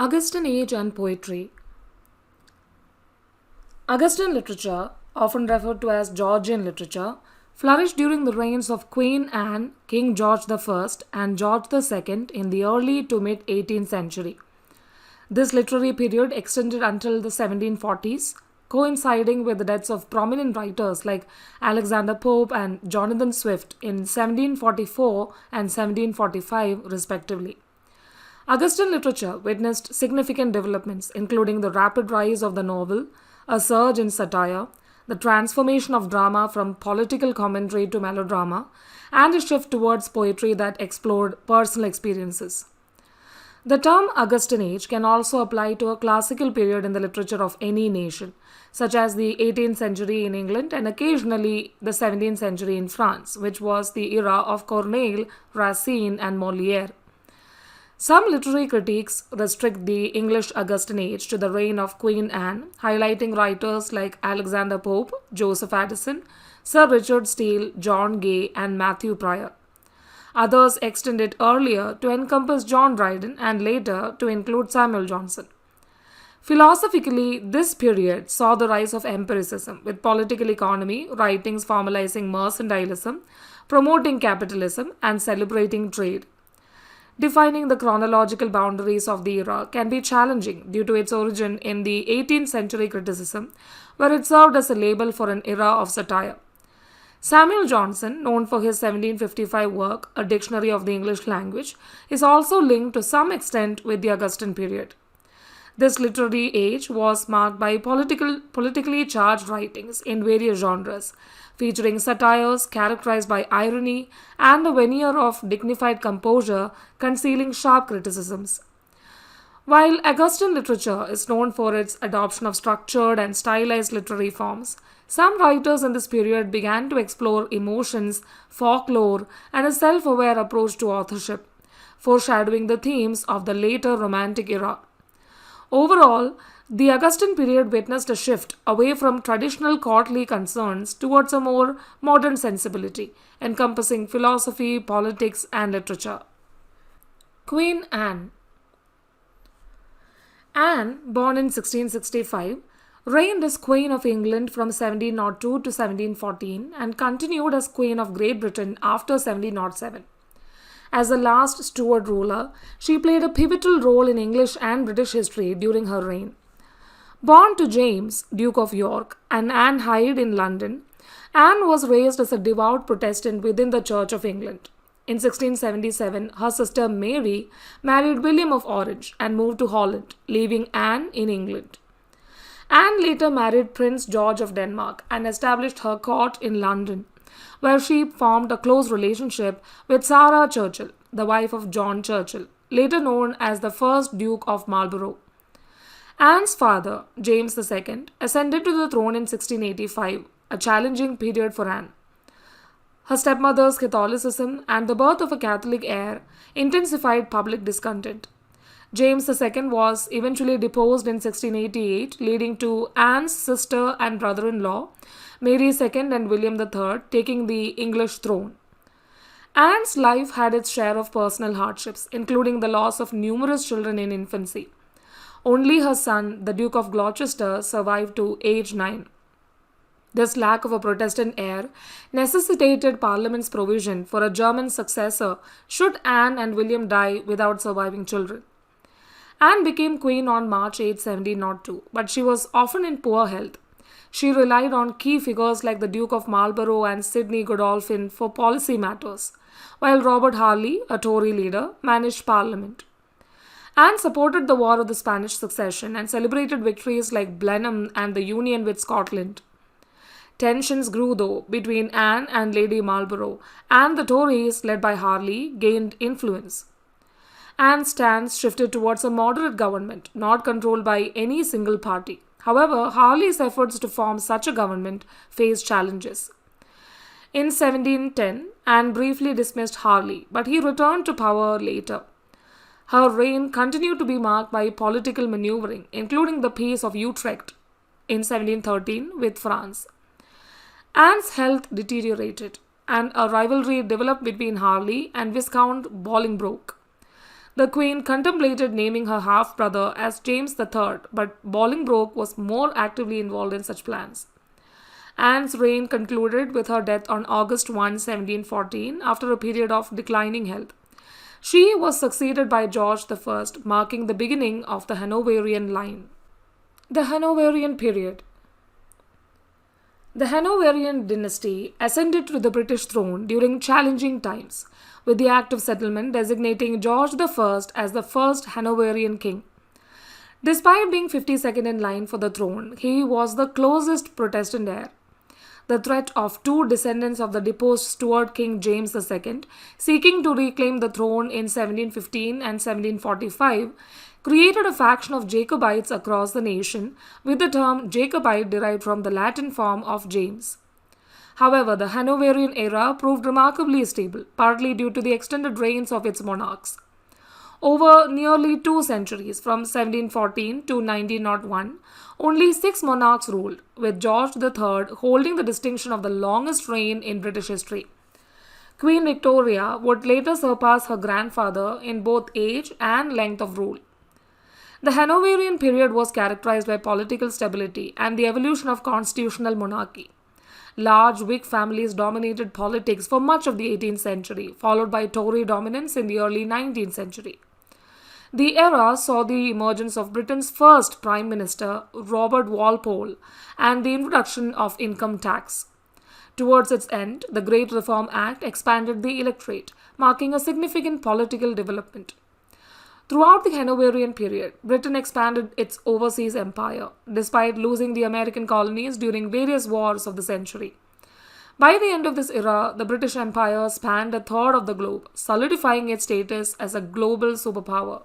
Augustan Age and Poetry. Augustan literature, often referred to as Georgian literature, flourished during the reigns of Queen Anne, King George I, and George II in the early to mid 18th century. This literary period extended until the 1740s, coinciding with the deaths of prominent writers like Alexander Pope and Jonathan Swift in 1744 and 1745, respectively. Augustan literature witnessed significant developments, including the rapid rise of the novel, a surge in satire, the transformation of drama from political commentary to melodrama, and a shift towards poetry that explored personal experiences. The term Augustan Age can also apply to a classical period in the literature of any nation, such as the 18th century in England and occasionally the 17th century in France, which was the era of Corneille, Racine, and Molière. Some literary critiques restrict the English Augustan Age to the reign of Queen Anne, highlighting writers like Alexander Pope, Joseph Addison, Sir Richard Steele, John Gay, and Matthew Prior. Others extend it earlier to encompass John Dryden and later to include Samuel Johnson. Philosophically, this period saw the rise of empiricism, with political economy writings formalizing mercantilism, promoting capitalism, and celebrating trade. Defining the chronological boundaries of the era can be challenging due to its origin in the 18th century criticism, where it served as a label for an era of satire. Samuel Johnson, known for his 1755 work, A Dictionary of the English Language, is also linked to some extent with the Augustan period. This literary age was marked by politically charged writings in various genres, featuring satires characterized by irony and a veneer of dignified composure concealing sharp criticisms. While Augustan literature is known for its adoption of structured and stylized literary forms, some writers in this period began to explore emotions, folklore, and a self-aware approach to authorship, foreshadowing the themes of the later Romantic era. Overall, the Augustan period witnessed a shift away from traditional courtly concerns towards a more modern sensibility, encompassing philosophy, politics, and literature. Queen Anne. Anne, born in 1665, reigned as Queen of England from 1702 to 1714 and continued as Queen of Great Britain after 1707. As the last Stuart ruler, she played a pivotal role in English and British history during her reign. Born to James, Duke of York, and Anne Hyde in London, Anne was raised as a devout Protestant within the Church of England. In 1677, her sister Mary married William of Orange and moved to Holland, leaving Anne in England. Anne later married Prince George of Denmark and established her court in London, where she formed a close relationship with Sarah Churchill, the wife of John Churchill, later known as the first Duke of Marlborough. Anne's father, James II, ascended to the throne in 1685, a challenging period for Anne. Her stepmother's Catholicism and the birth of a Catholic heir intensified public discontent. James II was eventually deposed in 1688, leading to Anne's sister and brother-in-law, Mary II and William III, taking the English throne. Anne's life had its share of personal hardships, including the loss of numerous children in infancy. Only her son, the Duke of Gloucester, survived to age 9. This lack of a Protestant heir necessitated Parliament's provision for a German successor should Anne and William die without surviving children. Anne became queen on March 8, 1702, but she was often in poor health. She relied on key figures like the Duke of Marlborough and Sidney Godolphin for policy matters, while Robert Harley, a Tory leader, managed Parliament. Anne supported the War of the Spanish Succession and celebrated victories like Blenheim and the union with Scotland. Tensions grew, though, between Anne and Lady Marlborough, and the Tories, led by Harley, gained influence. Anne's stance shifted towards a moderate government, not controlled by any single party. However, Harley's efforts to form such a government faced challenges. In 1710, Anne briefly dismissed Harley, but he returned to power later. Her reign continued to be marked by political maneuvering, including the Peace of Utrecht in 1713 with France. Anne's health deteriorated, and a rivalry developed between Harley and Viscount Bolingbroke. The Queen contemplated naming her half brother as James III, but Bolingbroke was more actively involved in such plans. Anne's reign concluded with her death on August 1, 1714, after a period of declining health. She was succeeded by George I, marking the beginning of the Hanoverian line. The Hanoverian Period. The Hanoverian dynasty ascended to the British throne during challenging times, with the Act of Settlement designating George I as the first Hanoverian king. Despite being 52nd in line for the throne, he was the closest Protestant heir. The threat of two descendants of the deposed Stuart King James II, seeking to reclaim the throne in 1715 and 1745, created a faction of Jacobites across the nation, with the term Jacobite derived from the Latin form of James. However, the Hanoverian era proved remarkably stable, partly due to the extended reigns of its monarchs. Over nearly 2 centuries, from 1714 to 1901, only 6 monarchs ruled, with George III holding the distinction of the longest reign in British history. Queen Victoria would later surpass her grandfather in both age and length of rule. The Hanoverian period was characterized by political stability and the evolution of constitutional monarchy. Large Whig families dominated politics for much of the 18th century, followed by Tory dominance in the early 19th century. The era saw the emergence of Britain's first Prime Minister, Robert Walpole, and the introduction of income tax. Towards its end, the Great Reform Act expanded the electorate, marking a significant political development. Throughout the Hanoverian period, Britain expanded its overseas empire, despite losing the American colonies during various wars of the century. By the end of this era, the British Empire spanned a third of the globe, solidifying its status as a global superpower.